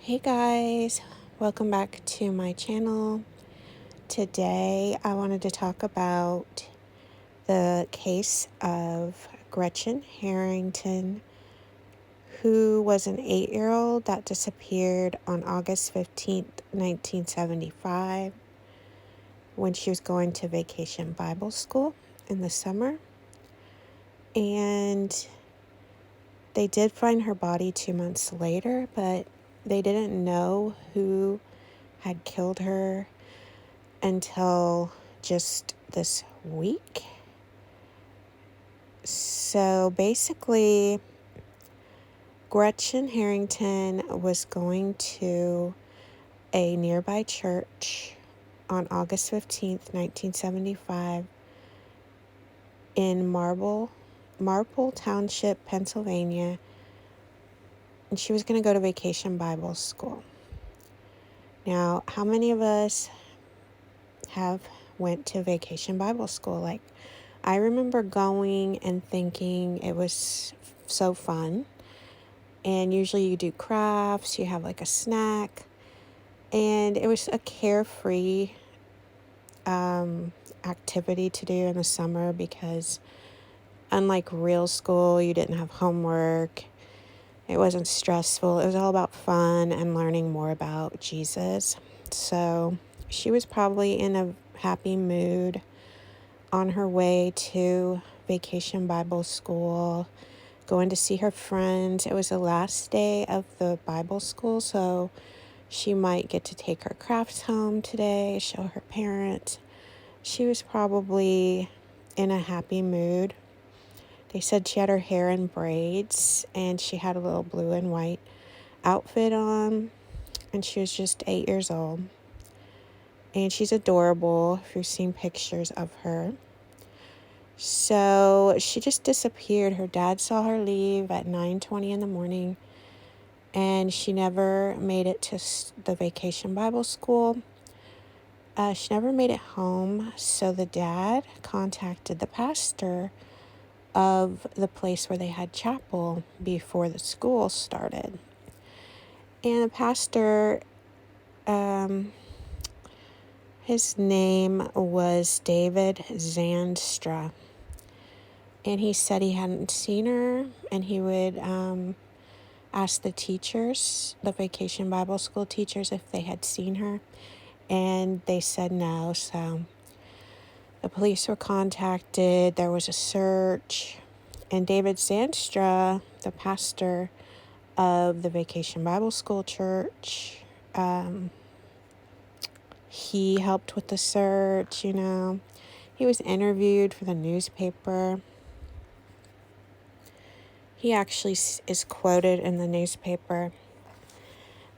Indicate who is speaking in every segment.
Speaker 1: Hey guys, welcome back to my channel. Today I wanted to talk about the case of Gretchen Harrington, who was an 8-year-old that disappeared on August 15th, 1975, when she was going to Vacation Bible School in the summer. And they did find her body 2 months later, but they didn't know who had killed her until just this week. So basically, Gretchen Harrington was going to a nearby church on August 15th, 1975 in Marple Township, Pennsylvania, and she was going to go to Vacation Bible School. Now, how many of us have went to Vacation Bible School? Like, I remember going and thinking it was so fun. And usually you do crafts, you have like a snack. And it was a carefree activity to do in the summer because unlike real school, you didn't have homework. It wasn't stressful. It was all about fun and learning more about Jesus. So she was probably in a happy mood on her way to Vacation Bible School, going to see her friends. It was the last day of the Bible school, so she might get to take her crafts home today, show her parents. She was probably in a happy mood. They said she had her hair in braids, and she had a little blue and white outfit on, and she was just 8 years old. And she's adorable if you've seen pictures of her. So she just disappeared. Her dad saw her leave at 9:20 in the morning, and she never made it to the Vacation Bible School. She never made it home, so the dad contacted the pastor of the place where they had chapel before the school started. And the pastor, his name was David Zandstra. And he said he hadn't seen her, and he would ask the teachers, the Vacation Bible School teachers, if they had seen her, and they said no. So the police were contacted, there was a search, and David Zandstra, the pastor of the Vacation Bible School church, he helped with the search, He was interviewed for the newspaper. He actually is quoted in the newspaper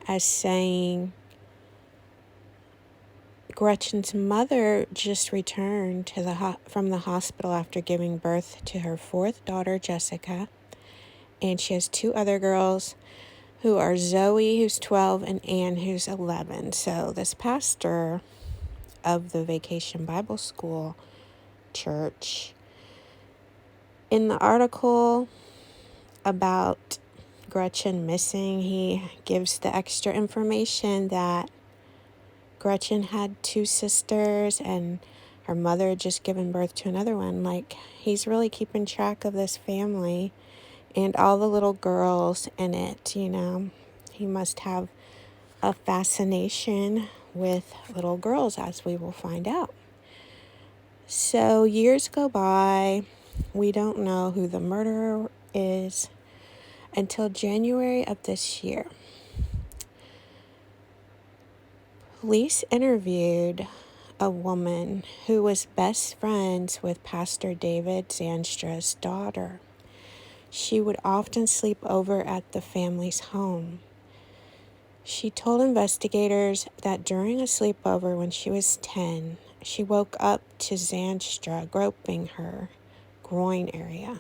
Speaker 1: as saying, Gretchen's mother just returned from the hospital after giving birth to her fourth daughter, Jessica, and she has two other girls who are Zoe, who's 12, and Anne, who's 11. So this pastor of the Vacation Bible School church, in the article about Gretchen missing, he gives the extra information that Gretchen had two sisters and her mother had just given birth to another one. Like, he's really keeping track of this family and all the little girls in it, He must have a fascination with little girls, as we will find out. So years go by. We don't know who the murderer is until January of this year. Police interviewed a woman who was best friends with Pastor David Zandstra's daughter. She would often sleep over at the family's home. She told investigators that during a sleepover when she was 10, she woke up to Zandstra groping her groin area.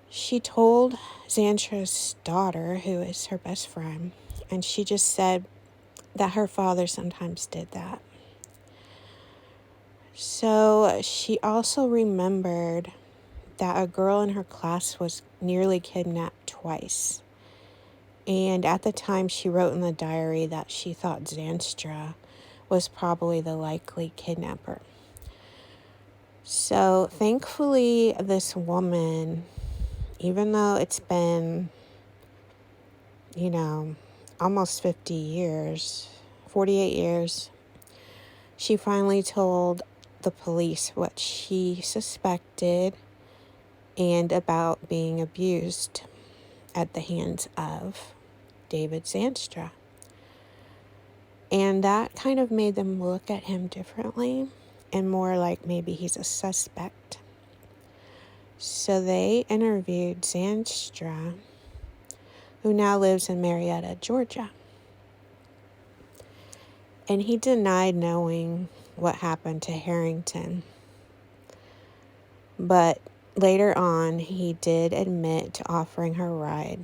Speaker 1: She told Zandstra's daughter, who is her best friend, and she just said that her father sometimes did that. So she also remembered that a girl in her class was nearly kidnapped twice. And at the time, she wrote in the diary that she thought Zandstra was probably the likely kidnapper. So thankfully, this woman, even though it's been, almost 50 years, 48 years, she finally told the police what she suspected and about being abused at the hands of David Zandstra. And that kind of made them look at him differently and more like maybe he's a suspect. So they interviewed Zandstra, who now lives in Marietta, Georgia. And he denied knowing what happened to Harrington. But later on, he did admit to offering her a ride.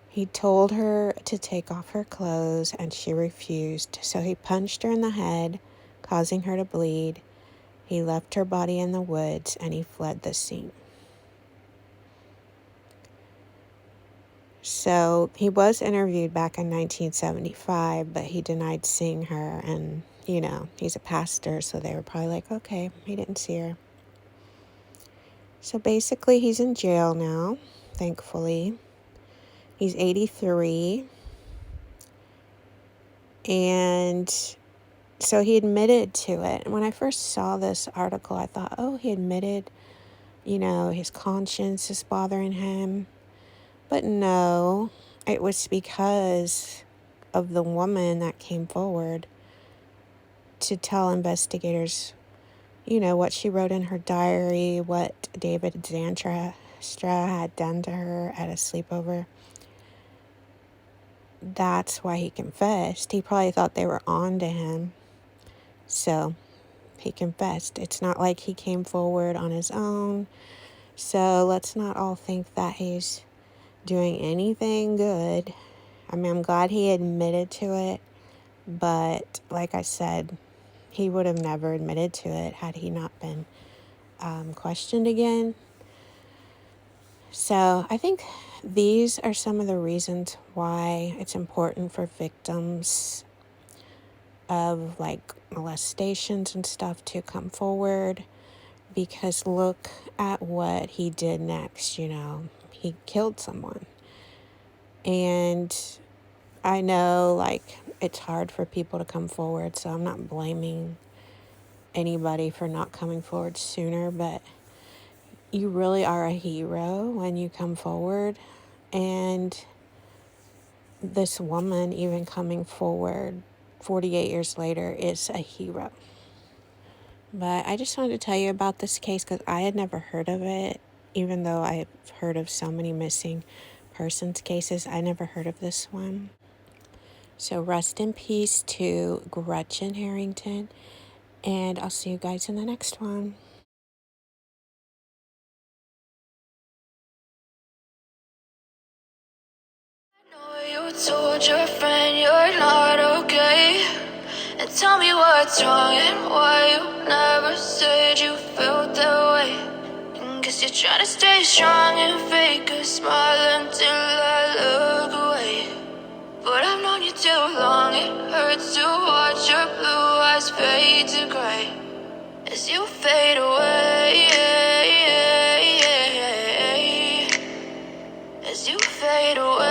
Speaker 1: He told her to take off her clothes, and she refused. So he punched her in the head, causing her to bleed. He left her body in the woods, and he fled the scene. So he was interviewed back in 1975, but he denied seeing her. And, he's a pastor, so they were probably like, okay, he didn't see her. So basically, he's in jail now, thankfully. He's 83. And so he admitted to it. And when I first saw this article, I thought, oh, he admitted, his conscience is bothering him. But no, it was because of the woman that came forward to tell investigators, what she wrote in her diary, what David Zandstra had done to her at a sleepover. That's why he confessed. He probably thought they were on to him. So he confessed. It's not like he came forward on his own. So let's not all think that he's doing anything good. I mean, I'm glad he admitted to it. But like I said, he would have never admitted to it had he not been questioned again. So I think these are some of the reasons why it's important for victims of molestations and stuff to come forward, because look at what he did next. He killed someone. And I know it's hard for people to come forward, so I'm not blaming anybody for not coming forward sooner, but you really are a hero when you come forward. And this woman even coming forward 48 years later is a hero. But I just wanted to tell you about this case because I had never heard of it. Even though I've heard of so many missing persons cases, I never heard of this one. So rest in peace to Gretchen Harrington, and I'll see you guys in the next one.
Speaker 2: You told your friend you're not okay, and tell me what's wrong and why you never said you felt that way. And guess you're trying to stay strong and fake a smile until I look away. But I've known you too long, it hurts to watch your blue eyes fade to gray as you fade away, as you fade away.